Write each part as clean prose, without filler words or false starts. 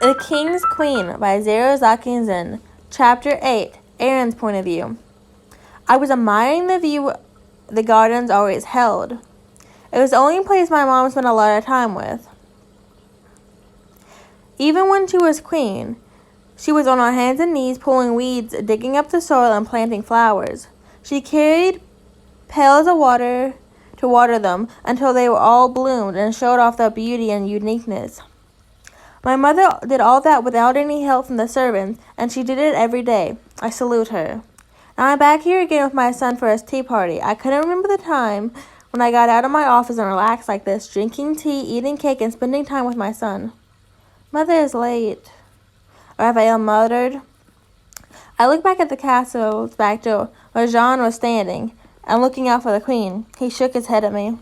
The King's Queen by Zero Zakin. Chapter 8. Aaron's Point of View. I was admiring the view the gardens always held. It was the only place my mom spent a lot of time with. Even when she was queen, she was on her hands and knees pulling weeds, digging up the soil, and planting flowers. She carried pails of water to water them until they were all bloomed and showed off their beauty and uniqueness. My mother did all that without any help from the servants, and she did it every day. I salute her. Now I'm back here again with my son for his tea party. I couldn't remember the time when I got out of my office and relaxed like this, drinking tea, eating cake, and spending time with my son. Mother is late, Raphael muttered. I looked back at the castle's back door, where Jean was standing and looking out for the queen. He shook his head at me.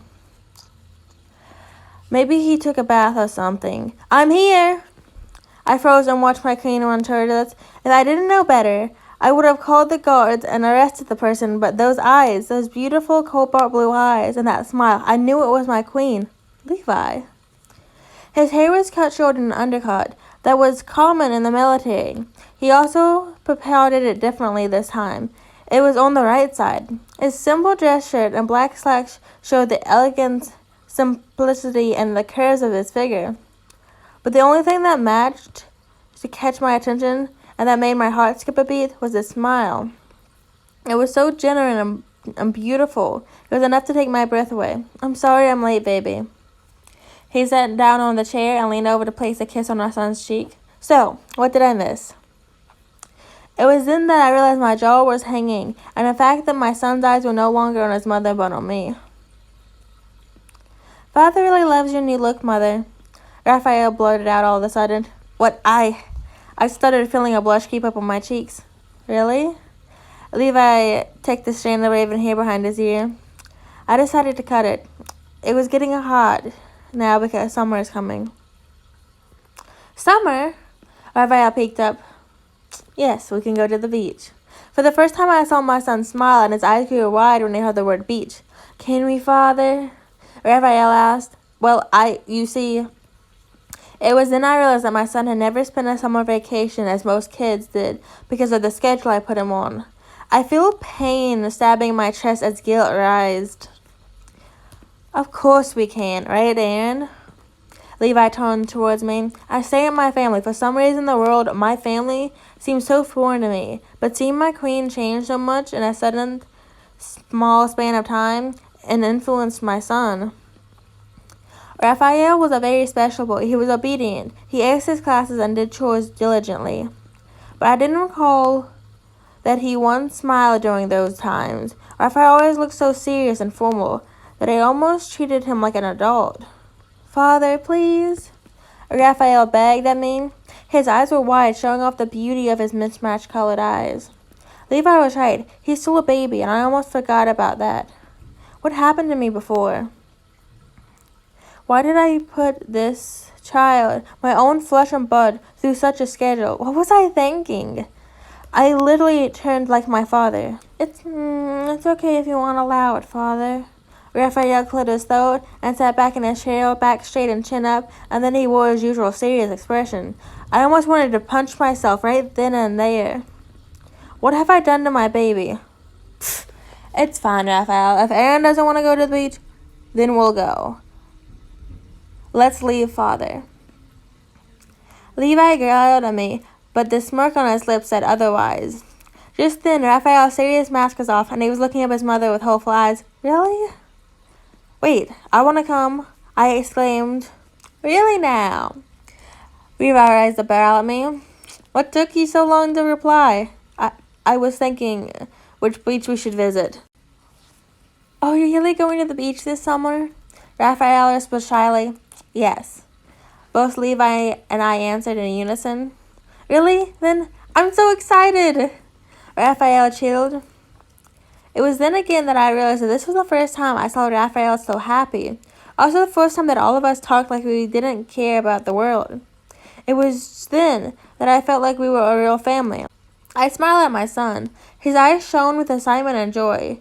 Maybe he took a bath or something. I'm here! I froze and watched my queen run toward us. If I didn't know better, I would have called the guards and arrested the person, but those eyes, those beautiful cobalt blue eyes, and that smile, I knew it was my queen, Levi. His hair was cut short in an undercut that was common in the military. He also parted it differently this time. It was on the right side. His simple dress shirt and black slacks showed the elegance, simplicity, and the curves of his figure. But the only thing that matched to catch my attention and that made my heart skip a beat was his smile. It was so genuine and beautiful. It was enough to take my breath away. I'm sorry I'm late, baby. He sat down on the chair and leaned over to place a kiss on our son's cheek. So, what did I miss? It was then that I realized my jaw was hanging, and the fact that my son's eyes were no longer on his mother but on me. Father really loves your new look, Mother, Raphael blurted out all of a sudden. What, I stuttered, feeling a blush creep up on my cheeks. Really? Levi tucked the strand of raven hair behind his ear. I decided to cut it. It was getting hot now because summer is coming. Summer? Raphael peeked up. Yes, we can go to the beach. For the first time I saw my son smile, and his eyes grew wide when he heard the word beach. Can we, Father? Raphael asked. Well, you see, it was then I realized that my son had never spent a summer vacation as most kids did because of the schedule I put him on. I feel pain stabbing my chest as guilt rised. Of course we can, right, Aaron? Levi turned towards me. I stay at my family. For some reason in the world, my family seems so foreign to me. But seeing my queen change so much in a sudden, small span of time and influenced my son. Raphael was a very special boy. He was obedient. He aced his classes and did chores diligently. But I didn't recall that he once smiled during those times. Raphael always looked so serious and formal that I almost treated him like an adult. Father, please, Raphael begged at me. His eyes were wide, showing off the beauty of his mismatched colored eyes. Levi was right. He's still a baby, and I almost forgot about that. What happened to me before? Why did I put this child, my own flesh and blood, through such a schedule? What was I thinking? I literally turned like my father. It's okay if you won't allow it, Father. Raphael cleared his throat and sat back in his chair, back straight and chin up, and then he wore his usual serious expression. I almost wanted to punch myself right then and there. What have I done to my baby? Pfft, it's fine, Raphael. If Aaron doesn't want to go to the beach, then we'll go. Let's leave, Father. Levi growled at me, but the smirk on his lips said otherwise. Just then, Raphael's serious mask was off, and he was looking at his mother with hopeful eyes. Really? Wait, I want to come, I exclaimed. Really now? Levi raised a barrel at me. What took you so long to reply? I was thinking which beach we should visit. Oh, you're really going to the beach this summer? Raphael whispered shyly. Yes. Both Levi and I answered in unison. Really? Then I'm so excited! Raphael chilled. It was then again that I realized that this was the first time I saw Raphael so happy. Also the first time that all of us talked like we didn't care about the world. It was then that I felt like we were a real family. I smiled at my son. His eyes shone with excitement and joy.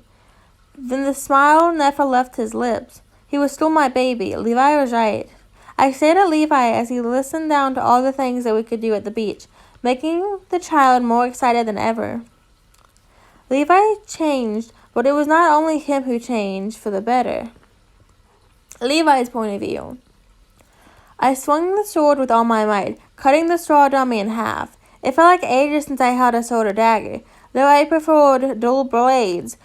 Then the smile never left his lips. He was still my baby. Levi was right. I stared at Levi as he listened down to all the things that we could do at the beach, making the child more excited than ever. Levi changed, but it was not only him who changed for the better. Levi's point of view. I swung the sword with all my might, cutting the straw dummy in half. It felt like ages since I held a sword or dagger, though I preferred dull blades.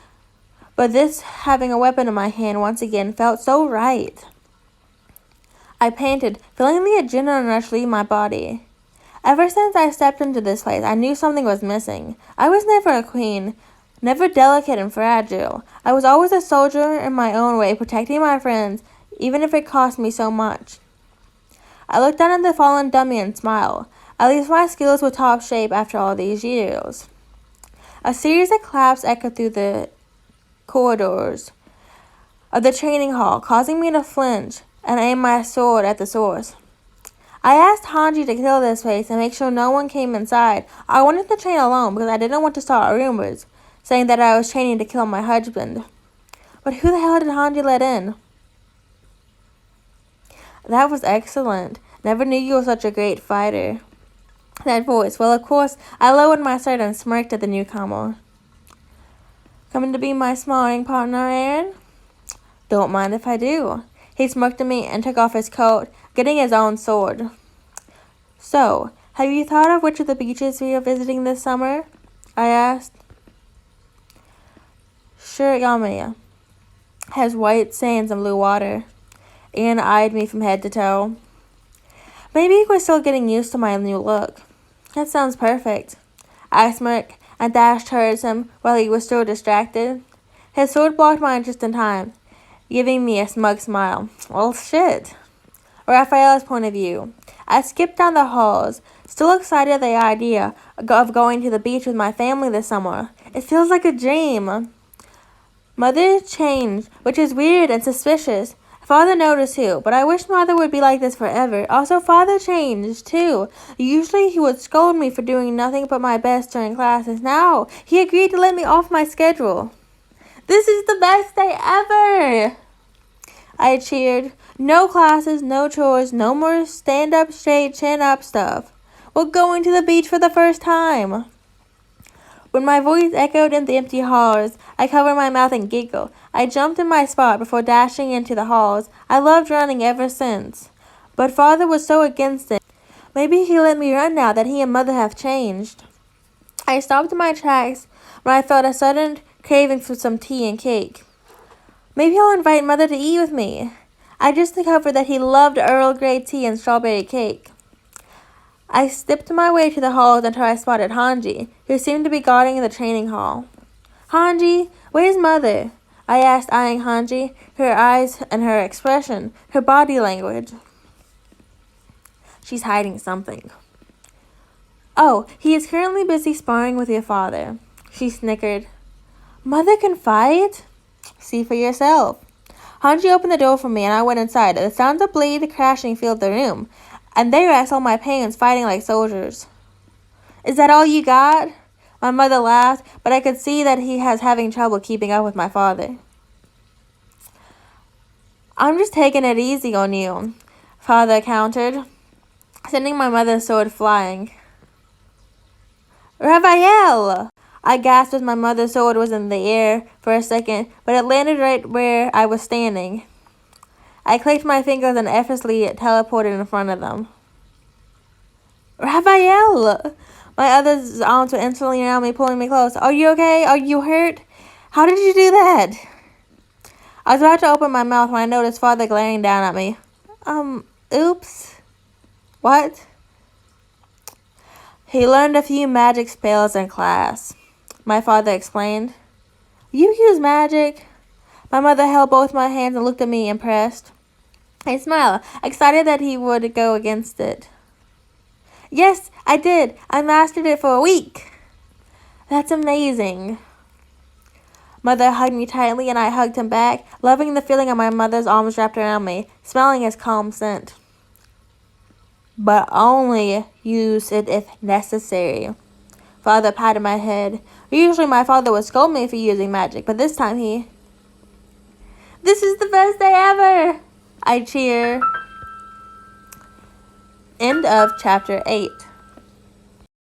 But this, having a weapon in my hand once again, felt so right. I panted, feeling the adrenaline rush leave my body. Ever since I stepped into this place, I knew something was missing. I was never a queen, never delicate and fragile. I was always a soldier in my own way, protecting my friends, even if it cost me so much. I looked down at the fallen dummy and smiled. At least my skills were top shape after all these years. A series of claps echoed through the corridors of the training hall, causing me to flinch and aim my sword at the source. I asked Hange to kill this place and make sure no one came inside. I wanted to train alone because I didn't want to start rumors saying that I was training to kill my husband. But who the hell did Hange let in? That was excellent. Never knew you were such a great fighter. That voice. Well, of course, I lowered my sword and smirked at the newcomer. Coming to be my sparring partner, Aaron? Don't mind if I do. He smirked at me and took off his coat, getting his own sword. So, have you thought of which of the beaches we are visiting this summer? I asked. Shirigami has white sands and blue water. Aaron eyed me from head to toe. Maybe we're still getting used to my new look. That sounds perfect. I smirked and dashed towards him while he was still distracted. His sword blocked mine just in time, giving me a smug smile. Well, shit. Raphael's point of view. I skipped down the halls, still excited at the idea of going to the beach with my family this summer. It feels like a dream. Mother changed, which is weird and suspicious. Father noticed too, but I wish Mother would be like this forever. Also, Father changed too. Usually he would scold me for doing nothing but my best during classes. Now, he agreed to let me off my schedule. This is the best day ever! I cheered. No classes, no chores, no more stand up straight, chin up stuff. We're going to the beach for the first time. When my voice echoed in the empty halls, I covered my mouth and giggled. I jumped in my spot before dashing into the halls. I loved running ever since. But Father was so against it. Maybe he'll let me run now that he and Mother have changed. I stopped in my tracks when I felt a sudden craving for some tea and cake. Maybe I'll invite Mother to eat with me. I just discovered that he loved Earl Grey tea and strawberry cake. I slipped my way to the halls until I spotted Hange, who seemed to be guarding the training hall. Hange, where's Mother? I asked, eyeing Hange, her eyes and her expression, her body language. She's hiding something. Oh, he is currently busy sparring with your father. She snickered. Mother can fight? See for yourself. Hange opened the door for me and I went inside. The sounds of blade crashing filled the room. And there I saw my parents fighting like soldiers. Is that all you got? My mother laughed, but I could see that he was having trouble keeping up with my father. I'm just taking it easy on you, Father countered, sending my mother's sword flying. Raphael! I gasped as my mother's sword was in the air for a second, but it landed right where I was standing. I clicked my fingers and effortlessly teleported in front of them. Raphael! My other arms were instantly around me, pulling me close. Are you okay? Are you hurt? How did you do that? I was about to open my mouth when I noticed Father glaring down at me. Oops. What? He learned a few magic spells in class, my father explained. You use magic? My mother held both my hands and looked at me, impressed. I smiled, excited that he would go against it. Yes, I did. I mastered it for a week. That's amazing. Mother hugged me tightly and I hugged him back, loving the feeling of my mother's arms wrapped around me, smelling his calm scent. But only use it if necessary. Father patted my head. Usually my father would scold me for using magic, but this time This is the best day ever! I cheer. End of chapter 8.